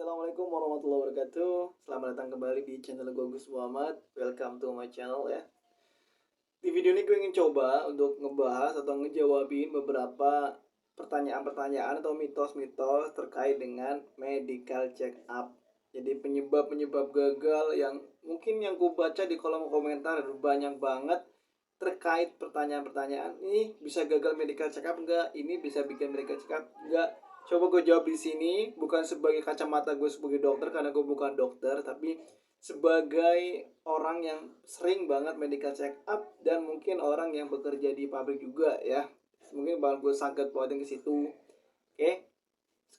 Assalamualaikum warahmatullahi wabarakatuh. Selamat datang kembali di channel gue Gus Muhammad. Welcome to my channel ya. Di video ini gue ingin coba untuk ngebahas atau ngejawabin beberapa pertanyaan-pertanyaan atau mitos-mitos terkait dengan medical check up. Jadi penyebab-penyebab gagal yang mungkin yang gue baca di kolom komentar banyak banget terkait pertanyaan-pertanyaan. Ini bisa gagal medical check up enggak? Ini bisa bikin medical check up enggak? Coba gue jawab di sini bukan sebagai kacamata gue sebagai dokter karena gue bukan dokter, tapi sebagai orang yang sering banget medical check up dan mungkin orang yang bekerja di pabrik juga ya. Mungkin bakal gue sangkut pautin ke situ. Oke.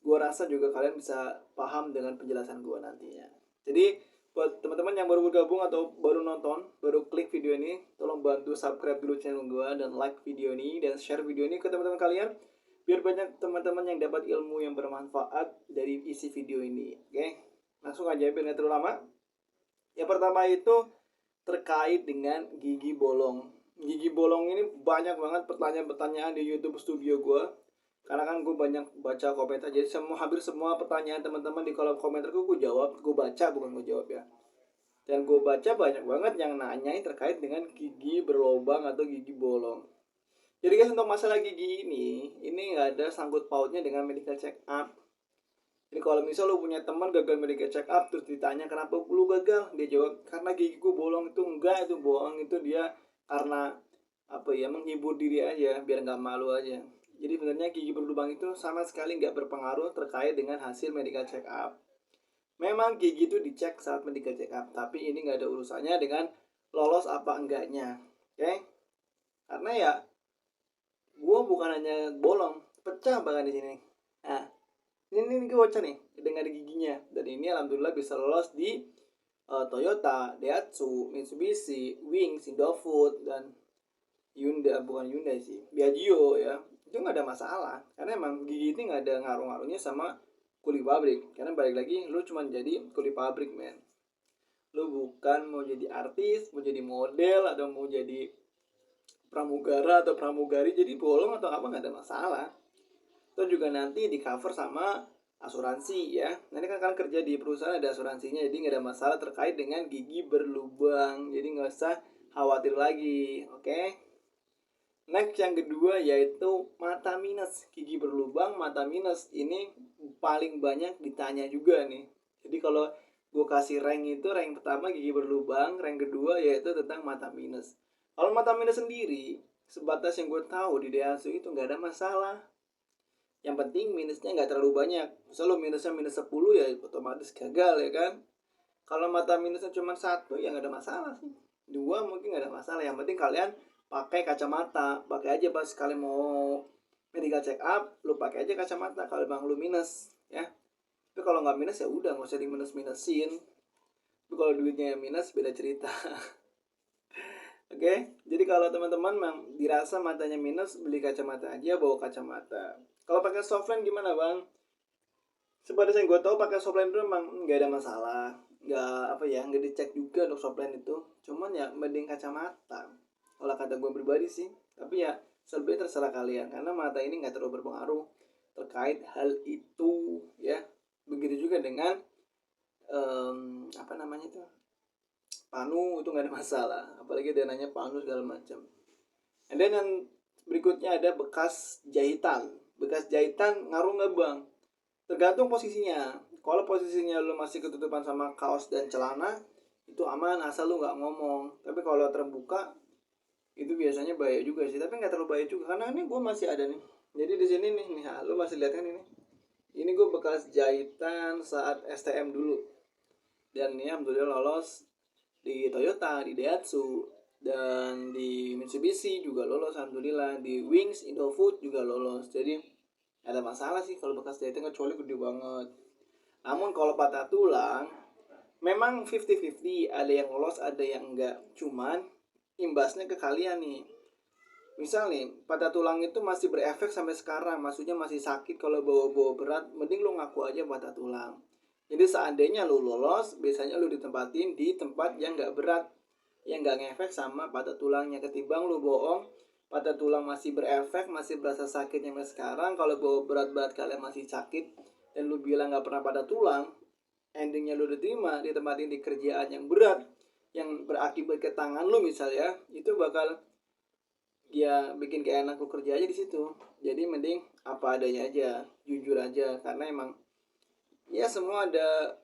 Gue rasa juga kalian bisa paham dengan penjelasan gue nantinya. Jadi buat teman-teman yang baru bergabung atau baru nonton, baru klik video ini, tolong bantu subscribe dulu channel gue dan like video ini dan share video ini ke teman-teman kalian biar banyak teman-teman yang dapat ilmu yang bermanfaat dari isi video ini. Oke, langsung aja biar nggak terlalu lama. Yang pertama itu terkait dengan gigi bolong. Gigi bolong ini banyak banget pertanyaan-pertanyaan di YouTube studio gue. Karena kan gue banyak baca komentar, jadi hampir semua pertanyaan teman-teman di kolom komentar gue jawab, gue baca bukan gue jawab ya. Dan gue baca banyak banget yang nanyain terkait dengan gigi berlubang atau gigi bolong. Jadi guys, untuk masalah gigi ini nggak ada sangkut pautnya dengan medical check up. Jadi kalau misal lu punya teman gagal medical check up terus ditanya kenapa lu gagal, dia jawab karena gigi gue bolong. Itu enggak, itu bohong. Itu dia karena menghibur diri aja biar nggak malu aja. Jadi sebenarnya gigi berlubang itu sama sekali nggak berpengaruh terkait dengan hasil medical check up. Memang gigi itu dicek saat medical check up, tapi ini nggak ada urusannya dengan lolos apa enggaknya. Oke? Karena ya gue bukan hanya bolong, pecah bahkan di sini. Nah, ini gue baca nih dengan giginya, dan ini alhamdulillah bisa lolos di Toyota, Daihatsu, Mitsubishi, Wings, Indofood, dan Hyundai, bukan Hyundai sih, Piaggio ya. Itu nggak ada masalah, karena emang gigi ini nggak ada ngaruh-ngaruhnya sama kuli pabrik. Karena balik lagi, lu cuma jadi kuli pabrik, men. Lu bukan mau jadi artis, mau jadi model, atau mau jadi pramugara atau pramugari, jadi bolong atau apa nggak ada masalah. Itu juga nanti di cover sama asuransi ya. Nanti kan kalian kerja di perusahaan ada asuransinya, jadi nggak ada masalah terkait dengan gigi berlubang. Jadi nggak usah khawatir lagi, oke? Next yang kedua yaitu mata minus. Gigi berlubang, mata minus ini paling banyak ditanya juga nih. Jadi kalau gue kasih rank itu, rank pertama gigi berlubang, rank kedua yaitu tentang mata minus. Kalau mata minus sendiri, sebatas yang gue tahu di Daihatsu itu nggak ada masalah. Yang penting minusnya nggak terlalu banyak. Misal lo minusnya minus 10 ya otomatis gagal ya kan. Kalau mata minusnya cuma 1 ya nggak ada masalah sih. 2 mungkin nggak ada masalah. Yang penting kalian pakai kacamata. Pakai aja pas kalian mau medical check up, lo pakai aja kacamata kalau bang lo minus ya. Tapi kalau nggak minus ya udah nggak usah di minus-minusin. Tapi kalau duitnya minus beda cerita. Oke, jadi kalau teman-teman memang dirasa matanya minus, beli kacamata aja, bawa kacamata. Kalau pakai softline gimana bang? Sebenarnya yang gue tahu pakai softline itu memang nggak ada masalah, nggak dicek juga untuk softline itu. Cuman ya mending kacamata. Kalau kata gue pribadi sih, tapi ya selebihnya terserah kalian karena mata ini nggak terlalu berpengaruh terkait hal itu ya. Begitu juga dengan panu itu nggak ada masalah, apalagi dia nanya panu segala macam. And then yang berikutnya ada bekas jahitan ngaruh nggak bang? Tergantung posisinya. Kalau posisinya lu masih ketutupan sama kaos dan celana itu aman asal lu nggak ngomong. Tapi kalau terbuka itu biasanya bahaya juga sih, tapi nggak terlalu bahaya juga karena ini gue masih ada nih. Jadi di sini nih lu masih lihat kan ini gue bekas jahitan saat STM dulu, dan ini alhamdulillah lolos di Toyota, di Daihatsu, dan di Mitsubishi juga lolos alhamdulillah, di Wings, Indofood juga lolos. Jadi ada masalah sih kalau bekas jahitan, kecuali gede banget. Namun kalau patah tulang memang 50-50, ada yang lolos ada yang enggak. Cuman imbasnya ke kalian nih. Misal nih patah tulang itu masih berefek sampai sekarang, maksudnya masih sakit, kalau bawa-bawa berat mending lu ngaku aja patah tulang. Jadi seandainya lu lolos, biasanya lu ditempatin di tempat yang nggak berat, yang nggak ngefek sama patah tulangnya, ketimbang lu bohong patah tulang masih berefek, masih berasa sakit sampai sekarang. Kalau bawa berat-berat kalian masih sakit dan lu bilang nggak pernah patah tulang, endingnya lu diterima ditempatin di kerjaan yang berat, yang berakibat ke tangan lu misalnya, itu bakal ya bikin kayak enak lu kerja aja di situ. Jadi mending apa adanya aja, jujur aja, karena emang ya semua ada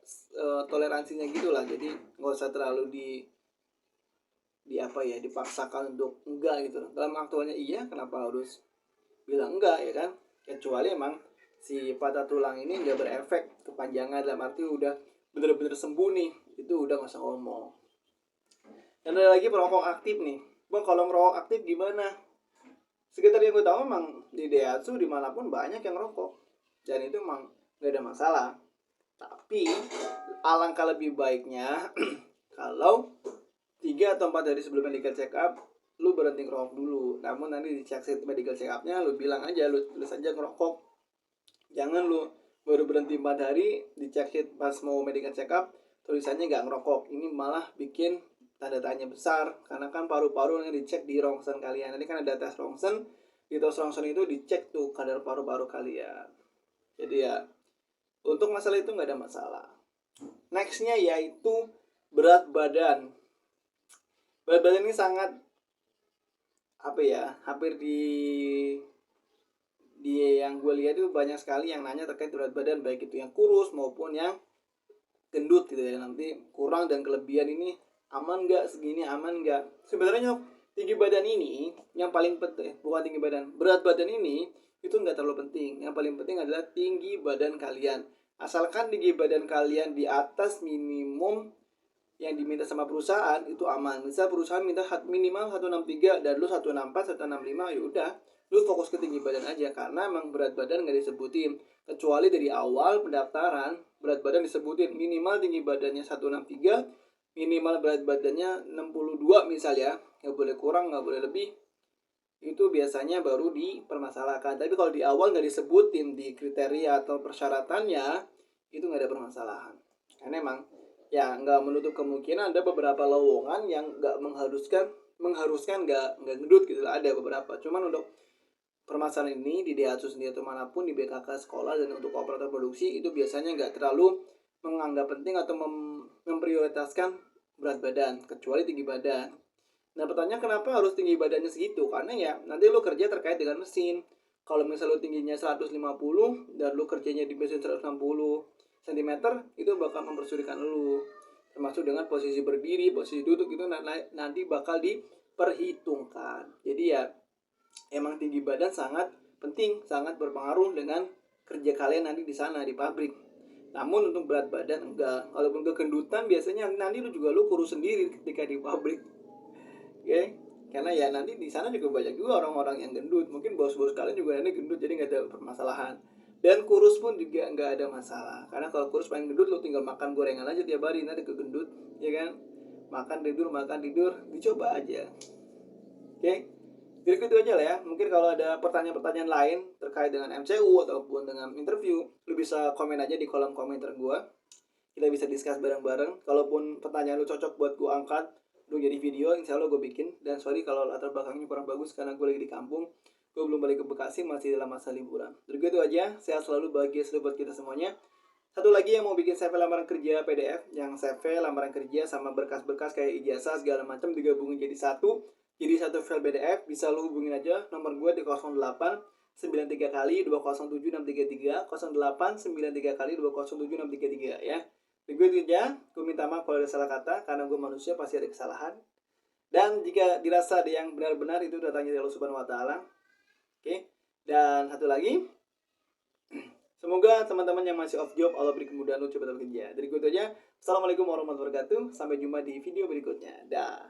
toleransinya gitulah. Jadi nggak usah terlalu di apa ya, dipaksakan untuk enggak gitu. Dalam aktualnya iya, kenapa harus bilang enggak ya kan? Kecuali emang si patah tulang ini nggak berefek kepanjangan, dalam arti udah bener-bener sembuh nih, itu udah nggak usah ngomong. Dan ada lagi perokok aktif nih. Bang, kalau merokok aktif gimana? Sekitar yang gue tahu emang di Daihatsu dimanapun banyak yang rokok, dan itu emang nggak ada masalah. Tapi alangkah lebih baiknya kalau 3 atau 4 hari sebelum medical check up lu berhenti ngerokok dulu. Namun nanti di cek medical check upnya lu bilang aja, lu tulis aja ngerokok. Jangan lu baru berhenti 4 hari dicek pas mau medical check up tulisannya nggak ngerokok. Ini malah bikin tanda tanya besar, karena kan paru-paru yang dicek di rongsen kalian. Nanti kan ada tes rongsen, di tes rongsen itu dicek tuh kadar paru-paru kalian. Jadi ya untuk masalah itu nggak ada masalah. Nextnya yaitu berat badan. Berat badan ini sangat apa ya, hampir di yang gue lihat itu banyak sekali yang nanya terkait berat badan, baik itu yang kurus maupun yang gendut gitu ya. Nanti kurang dan kelebihan ini aman nggak, segini aman nggak? Sebenarnya tinggi badan ini yang paling penting, bukan tinggi badan, berat badan ini itu nggak terlalu penting. Yang paling penting adalah tinggi badan kalian. Asalkan tinggi badan kalian di atas minimum yang diminta sama perusahaan, itu aman. Misal perusahaan minta minimal 163 dan lu 164, 165, ya udah, lu fokus ke tinggi badan aja, karena emang berat badan nggak disebutin. Kecuali dari awal pendaftaran berat badan disebutin minimal tinggi badannya 163, minimal berat badannya 62 misalnya, nggak boleh kurang, nggak boleh lebih. Itu biasanya baru dipermasalahkan. Tapi kalau di awal nggak disebutin di kriteria atau persyaratannya, itu nggak ada permasalahan. Karena emang ya nggak menutup kemungkinan ada beberapa lowongan yang nggak mengharuskan nggak gendut gitu, ada beberapa. Cuman untuk permasalahan ini di Daihatsu sendiri atau manapun di BKK sekolah dan untuk operator produksi, itu biasanya nggak terlalu menganggap penting atau memprioritaskan berat badan, kecuali tinggi badan. Nah pertanyaan kenapa harus tinggi badannya segitu? Karena ya nanti lo kerja terkait dengan mesin. Kalau misalnya lo tingginya 150 dan lo kerjanya di mesin 160 cm, itu bakal mempersulitkan lo. Termasuk dengan posisi berdiri, posisi duduk, itu nanti bakal diperhitungkan. Jadi ya emang tinggi badan sangat penting, sangat berpengaruh dengan kerja kalian nanti di sana di pabrik. Namun untuk berat badan enggak. Kalaupun kegendutan biasanya nanti lu kurus sendiri ketika di pabrik. Oke, karena ya nanti di sana juga banyak juga orang-orang yang gendut. Mungkin bos-bos kalian juga nanti gendut, jadi nggak ada permasalahan. Dan kurus pun juga nggak ada masalah, karena kalau kurus pengen gendut lo tinggal makan gorengan aja tiap hari, nanti kegendut, ya kan? Makan tidur, dicoba aja. Oke, jadi itu aja lah ya. Mungkin kalau ada pertanyaan-pertanyaan lain terkait dengan MCU ataupun dengan interview, lu bisa komen aja di kolom komentar gua. Kita bisa discuss bareng-bareng. Kalaupun pertanyaan lu cocok buat gua angkat lu jadi video, insya Allah gue bikin. Dan sorry kalau latar belakangnya kurang bagus karena gue lagi di kampung, gue belum balik ke Bekasi, masih dalam masa liburan. Jadi itu aja, sehat selalu, bahagia selalu buat kita semuanya. Satu lagi yang mau bikin CV lamaran kerja PDF, yang CV lamaran kerja sama berkas-berkas kayak ijazah segala macam digabungin jadi satu file PDF, bisa lu hubungin aja nomor gue di 08 93 kali 207 633, 08 93 kali 207 633 ya. Begitu aja, gue minta maaf kalau ada salah kata, karena gue manusia pasti ada kesalahan. Dan jika dirasa ada yang benar-benar, itu datangnya dari Allah Subhanahu wa Ta'ala. Oke, dan satu lagi, semoga teman-teman yang masih off job Allah beri kemudahan untuk cepat bekerja. Dari gue itu aja, assalamualaikum warahmatullahi wabarakatuh. Sampai jumpa di video berikutnya. Dah.